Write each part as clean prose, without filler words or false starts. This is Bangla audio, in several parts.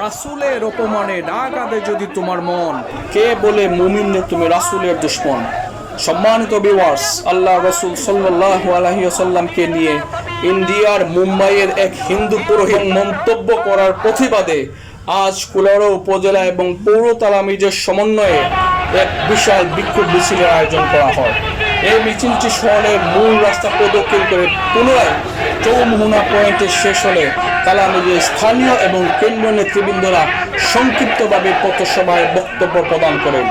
রাসূলের অপমানে না কাঁদে যদি তোমার মন, কে বলে মুমিন তুমি রাসূলের দুশমন। সম্মানিত ভিউয়ার্স, আল্লাহ রাসূল সাল্লাল্লাহু আলাইহি ওয়াসাল্লামকে নিয়ে ইন্ডিয়ার মুম্বাইয়ের এক হিন্দু পুরোহিত মন্তব্য করার প্রতিবাদে আজ কুলাউড়া উপজেলা এবং পৌর তালামিজের সমন্বয়ে এক বিশাল বিক্ষোভ মিছিলের আয়োজন করা হয়। এই মিছিলটি শহরের মূল রাস্তা প্রদক্ষিণ করে পুনরায় চৌমুহনা পয়েন্টে শেষ হলে তালামিজের স্থানীয় এবং কেন্দ্রীয় নেতৃবৃন্দরা সংক্ষিপ্তভাবে পথসভায় বক্তব্য প্রদান করেন।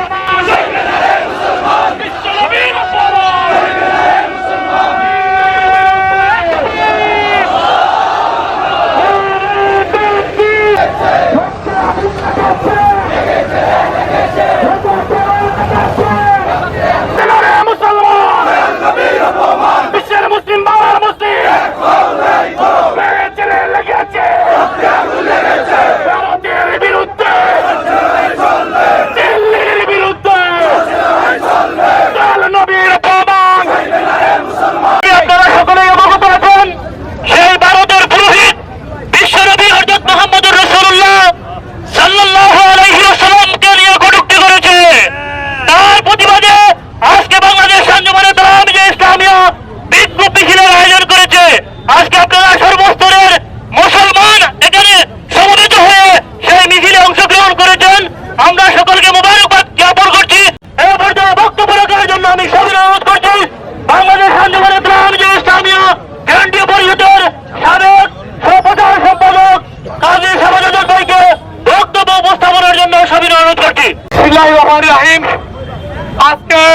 আজকে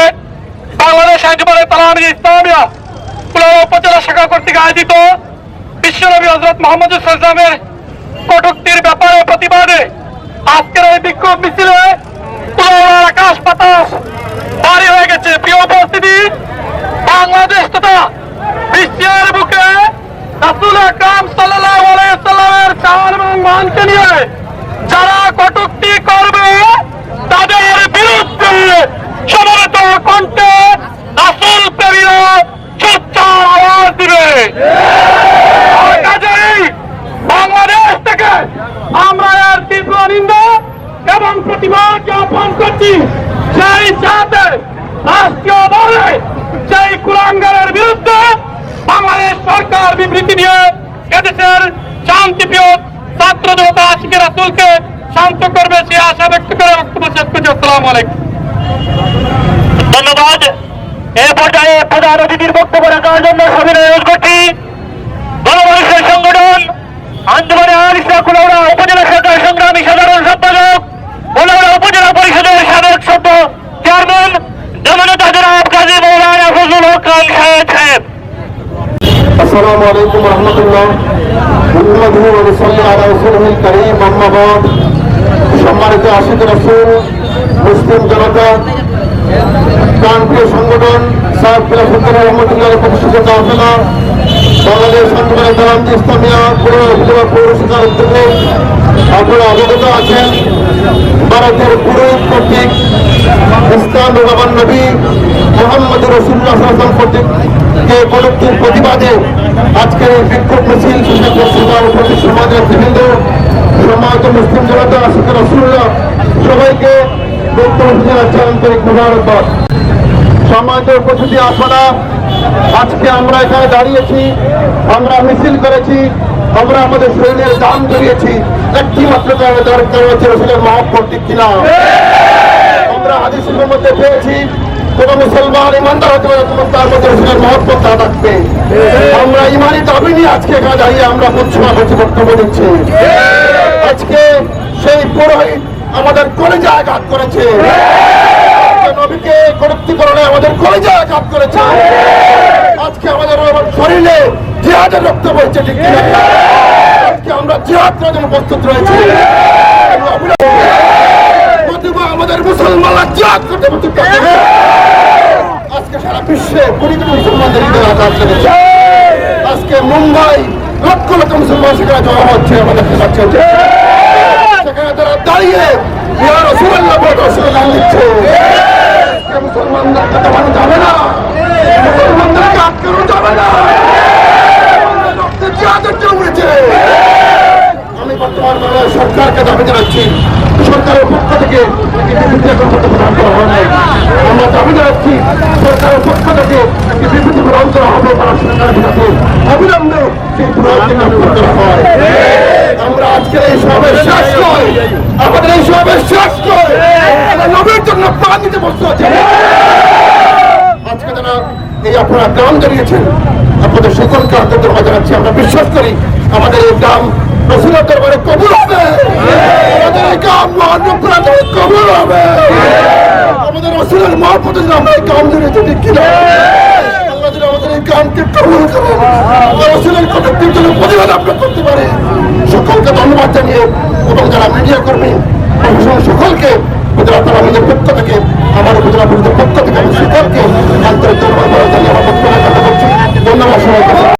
বাংলাদেশ আইনজীবী তালামিজ ইসলামিয়া কুলাউড়া উপজেলা শাখা কর্তৃক আয়োজিত বিশ্বনবী হযরত মুহাম্মদ সাল্লাল্লাহু কটূক্তির ব্যাপারে প্রতিবাদে আজকের এই বিক্ষোভ মিছিলে কুলাউড়ার আকাশ বাতাস ভারী হয়ে গেছে। প্রিয় উপস্থিতি, বাংলাদেশ তথা বিশ্বের বুকে রাসূল আকরাম সাল্লাল্লাহু আলাইহি ওয়াসাল্লামের শান এবং মানকে নিয়ে যারা কটূক্তি করবে তাদের বিরুদ্ধে সমবেত কণ্ঠে রাসূল প্রেমীরা সোচ্চার আওয়াজ দিবে। কাজেই বাংলাদেশ থেকে আমরা এর তীব্র নিন্দা এবং প্রতিবাদ জ্ঞাপন করছি। সেই সাথে রাষ্ট্রীয়ভাবে সেই কুলাঙ্গারের বিরুদ্ধে বাংলাদেশ সরকার বিবৃতি দিয়ে এদেশের শান্তিপ্রিয় ছাত্র জনতা আশিকে রাসূলকে শান্ত করবে সে আশা ব্যক্ত করে বক্তব্য শেষ করছি। আসসালামু আলাইকুম। ধন্যবাদ। এ পর্যায়ে প্রধান অতিথির বক্তব্য রাখার জন্য সবিনয় অনুরোধ করছি গণমানুষের সংগঠন আঞ্জুমানে আল ইসলাম কুলাউড়া উপজেলা শাখার সংগ্রামী সাধারণ সম্পাদক, কুলাউড়া উপজেলা পরিষদের সাবেক সভ্য চেয়ারম্যান জননেতা জনাব কাজী মাওলানা ফজলুল হক খান সাহেব। আসসালামু আলাইকুম ওয়া রাহমাতুল্লাহ। সম্মানিত আশিক রাসূল, মুসলিম জনতা, প্রান্তীয় সংগঠন সাহেব খিলাফত রহমতুল্লাহ প্রতিষ্ঠিত কাফেলা বাংলাদেশ আন্দোলনের তালামিজ ইসলামিয়া কুলাউড়া উপজেলা পৌর শাখার উদ্যোগে আপনারা অবগত আছেন, ভারতের পুরোহিত কর্তৃক ইসলাম ও আমার নবী মুহাম্মদ রাসূলুল্লাহ সাল্লাল্লাহু আলাইহি ওয়াসাল্লাম কর্তৃক কটূক্তির প্রতিবাদে আজকের এই বিক্ষোভ মিছিল উপস্থিত সমাজের বিভিন্ন সম্মানিত মুসলিম জনতা আশিক রাসূলুল্লাহ সবাইকে আন্তরিক মোবারকবাদ। সম্মানিত উপস্থিতি, আপনারা আজকে আমরা এখানে দাঁড়িয়েছি, আমরা মিছিল করেছি, আমরা আমাদের শরীরের দান করিয়েছি একটি মাত্র কারণে, তার কারণ হচ্ছে রাসূলের মহব্বত, ঠিক কিনা? আমরা হাদিসের মধ্যে পেয়েছি কোন মুসলমান ইমানদার হতে পারে তার মধ্যে রাসূলের মহব্বত না থাকবে। আমরা ইমানি দাবি নিয়ে আজকে এখানে দাঁড়িয়ে আমরা বক্তব্য দিচ্ছি। আজকে সেই পুরোহিত আমাদের কলেজে আঘাত করেছে, নবীকে কটূক্তিকরণে আমাদের কলেজে আঘাত করেছে। আজকে আমাদের শরীরে জিহাদের রক্ত বইছে, ঠিক কিনা? আজকে আমরা জিহাদ করার জন্য প্রস্তুত রয়েছি। আমাদের মুসলমানরা জিহাদ করতে প্রস্তুত আছে। আজকে সারা বিশ্বে কোটি কোটি মুসলমানদের হৃদয়ে আঘাত লেগেছে। আজকে মুম্বাই লক্ষ লক্ষ মুসলমান সেখানে জমা হচ্ছে, আমাদের সেখানে তারা দাঁড়িয়ে ইয়া রাসূলুল্লাহ বলে রাসূলের নাম দিচ্ছে। মুসলমানদেরকে দমানো যাবে না, মুসলমানদেরকে আটকানো যাবে না। রক্তের জিহাদের উঠেছে। আমি বর্তমান বাংলাদেশ সরকারকে দাবি জানাচ্ছি, সরকারের পক্ষ থেকে বিবৃতি এখন পর্যন্ত প্রদান করা হয় নাই। আমরা দাবি জানাচ্ছি সরকারের পক্ষ থেকে বিবৃতি প্রদান করা হবে, তারা সরকারের বিরুদ্ধে অবিলম্বে সেই প্রদানকে কার্যকর করা হয়। আমরা আজকের এই সমাবেশ শেষ নয়, আমাদের এই সমাবেশ শেষ নয়, আমরা নবীর জন্য প্রাণ দিতে প্রস্তুত আছি। আজকে যারা এই আপনারা গ্রাম জানিয়েছেন, আপনাদের সকলকে আন্তরিক জানাচ্ছি। আমরা বিশ্বাস করি আমাদের এই গ্রাম রসুলের দরবারে কবুল হবে, আমাদের এই গ্রাম মহানপুরা কবুল হবে, আমাদের রসুলের মহাপতি আমরা এই গ্রাম জানিয়েছি, ঠিক কিনা? আল্লাহ যেন আমাদের এই গ্রামকে কবুল করেন, রসুলের কটূক্তির জন্য প্রতিবাদ আমরা করতে পারি। সকলকে ধন্যবাদ জানিয়ে এবং যারা মিডিয়া কর্মী প্রশাসন সকলকে উপজেলা তালামিদের পক্ষ থেকে, আমার উপজেলা পরিষদের পক্ষ থেকে আমি সকলকে আন্তরিক ধন্যবাদ জানিয়ে আমার বক্তব্য করছি। ধন্যবাদ সবাইকে।